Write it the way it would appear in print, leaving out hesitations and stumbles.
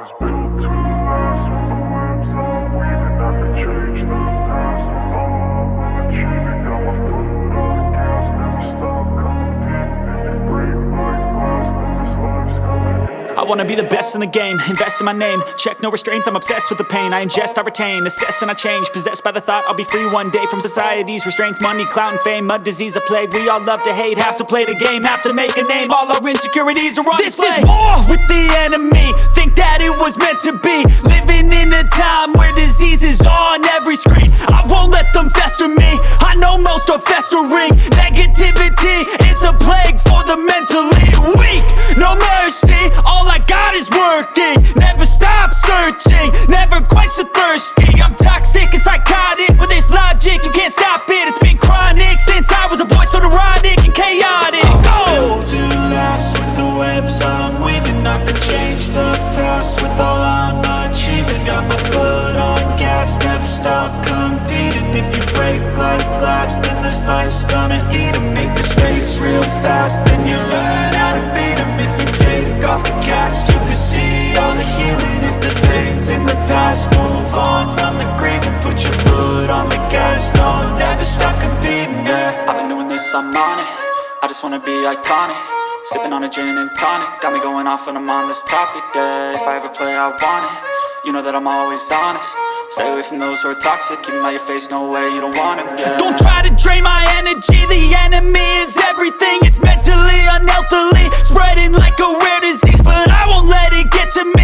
was built to last. With the webs I'm weaving, I could change the past. With all I'm achieving, got my foot on gas. Never stop competing. If you break like glass, then this life's gonna end. I wanna be the best in the game, invest in my name. Check no restraints, I'm obsessed with the pain. I ingest, I retain, assess and I change. Possessed by the thought I'll be free one day from society's restraints. Money, clout and fame, mud, disease, a plague. We all love to hate, have to play the game, have to make a name. All our insecurities are on display. This is war with the enemy, think that it was meant to be. Living in a time where disease is on every screen. I won't let them fester me, I know most are festering. Negativity is a plague for the mentally weak. No mercy, all I got is working. Never stop searching, never quench the thirsty. I'm toxic and psychotic, with this logic you can't stop it. It's been chronic since I was a boy, so neurotic and chaotic. Built to last. With the webs I'm weaving, I could change the past. With all I'm achieving, got my foot on gas. Never stop competing. If you break like glass, then this life's gonna eat 'em. Make mistakes real fast, then you learn how to beat 'em. If you take off the cast, you can see all the healing. If the pain's in the past, move on from the grieving. Put your foot on the gas, no, never stop competing, yeah. I've been doing this, I'm on it. I just wanna be iconic. Sipping on a gin and tonic, got me going off when I'm on this topic, yeah. If I ever play, I want it. You know that I'm always honest. Stay away from those who are toxic. Keep them out your face, no way, you don't want it, yeah. Don't try to drain my energy. The enemy is everything. It's mentally, unhealthily, spreading like a rare disease. But I won't let it get to me.